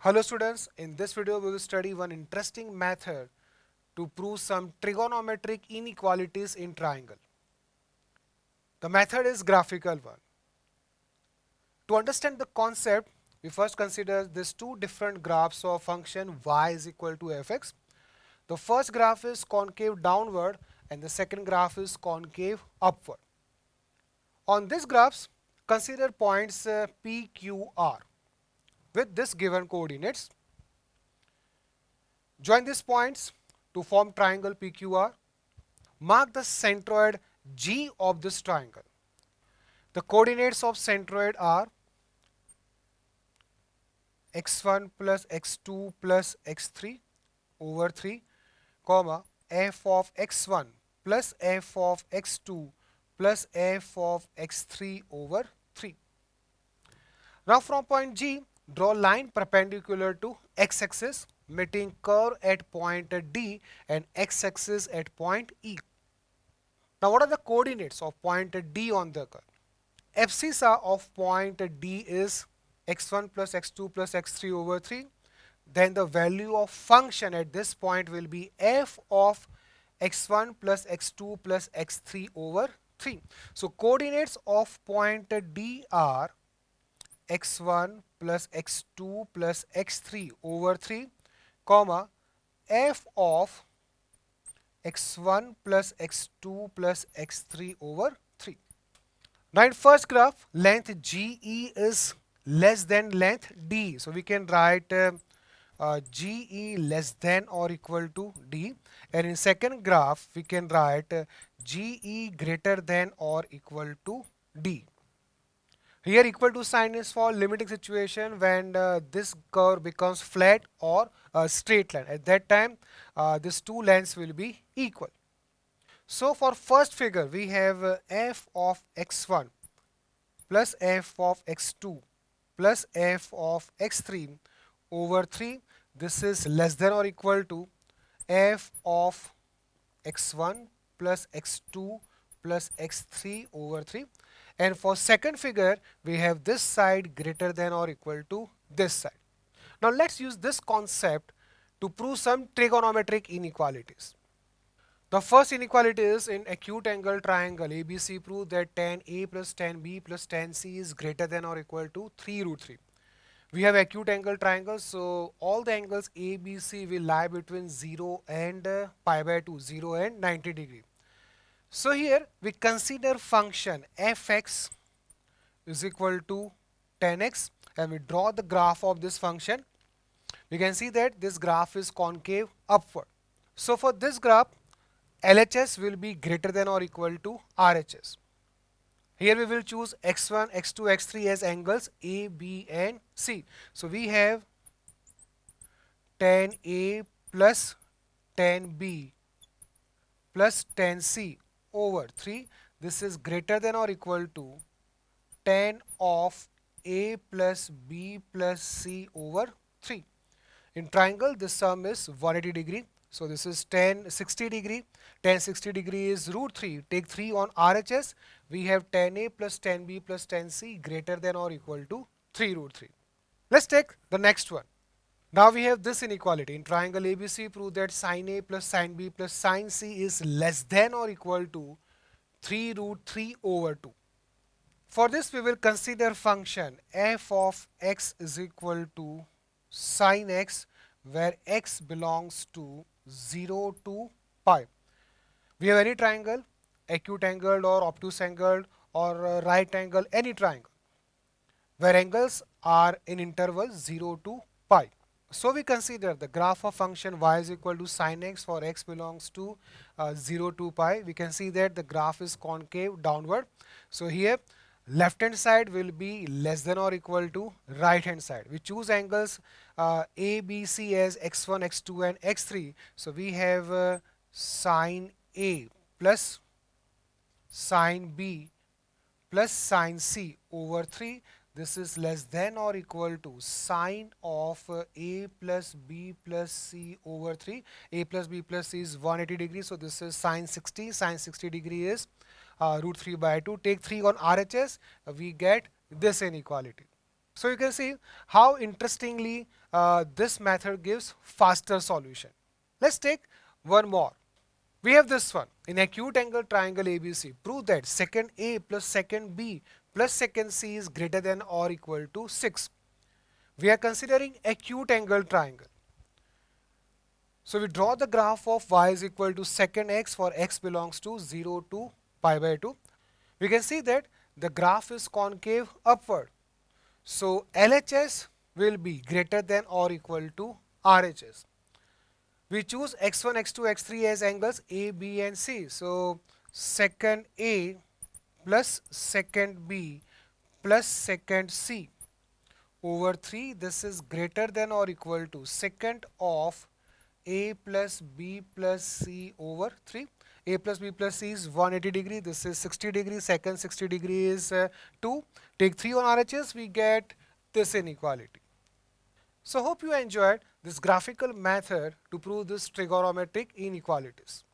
Hello students, in this video we will study one interesting method to prove some trigonometric inequalities in triangle. The method is graphical one. To understand the concept, we first consider these two different graphs of function y is equal to fx. The first graph is concave downward and the second graph is concave upward. On these graphs, consider points P, Q, R with this given coordinates. Join these points to form triangle PQR. Mark the centroid G of this triangle. The coordinates of centroid are x1 plus x2 plus x3 over 3, comma f of x1 plus f of x2 plus f of x3 over 3. Now from point G, draw a line perpendicular to x-axis meeting curve at point D and x-axis at point E. Now what are the coordinates of point D on the curve? Abscissa of point D is x1 plus x2 plus x3 over 3. Then the value of function at this point will be f of x1 plus x2 plus x3 over 3. So coordinates of point D are x1 plus x2 plus x3 over 3, comma f of x1 plus x2 plus x3 over 3. Now in first graph, length GE is less than length D. So we can write GE less than or equal to D. And in second graph, we can write GE greater than or equal to D. Here equal to sign is for limiting situation when this curve becomes flat or a straight line. At that time, these two lengths will be equal. So for first figure, we have f of x1 plus f of x2 plus f of x3 over 3. This is less than or equal to f of x1 plus x2 plus x3 over 3. And for second figure, we have this side greater than or equal to this side. Now let's use this concept to prove some trigonometric inequalities. The first inequality is in acute angle triangle ABC. Prove that tan A plus tan B plus tan C is greater than or equal to 3 root 3. We have acute angle triangle, so all the angles ABC will lie between 0 and pi by 2, 0 and 90 degree. So here we consider function fx is equal to 10x and we draw the graph of this function. We can see that this graph is concave upward. So for this graph, LHS will be greater than or equal to RHS. Here we will choose x1, x2, x3 as angles A, B and C. So we have tan A plus tan B plus tan C over 3. This is greater than or equal to tan of A plus B plus C over 3. In triangle, this sum is 180 degree. So this is tan 60 degree. Tan 60 degree is root 3. Take 3 on RHS. We have tan A plus tan B plus tan C greater than or equal to 3 root 3. Let's take the next one. Now we have this inequality. In triangle ABC, prove that sin A plus sin B plus sin C is less than or equal to 3 root 3 over 2. For this, we will consider function f of x is equal to sin x, where x belongs to 0 to pi. We have any triangle, acute angled or obtuse angled or right angle, any triangle, where angles are in interval 0 to pi. So we consider the graph of function y is equal to sin x for x belongs to 0 to pi. We can see that the graph is concave downward. So here left hand side will be less than or equal to right hand side. We choose angles A, B, C as x1, x2 and x3. So we have sin A plus sin B plus sin C over 3. This is less than or equal to sine of A plus B plus C over 3. A plus B plus C is 180 degrees. So this is sine 60. Sine 60 degree is root 3 by 2. Take 3 on RHS. We get this inequality. So you can see how interestingly this method gives faster solution. Let's take one more. We have this one. In acute angle triangle ABC, prove that second A plus second B plus second C is greater than or equal to 6. We are considering acute angle triangle. So we draw the graph of y is equal to secant x for x belongs to 0 to pi by 2. We can see that the graph is concave upward. So LHS will be greater than or equal to RHS. We choose x1, x2, x3 as angles A, B and C. So secant A plus secant B plus secant C over 3, this is greater than or equal to secant of A plus B plus C over 3. A plus B plus C is 180 degree, this is 60 degree, secant 60 degree is 2. Take 3 on RHS, we get this inequality. So hope you enjoyed this graphical method to prove this trigonometric inequalities.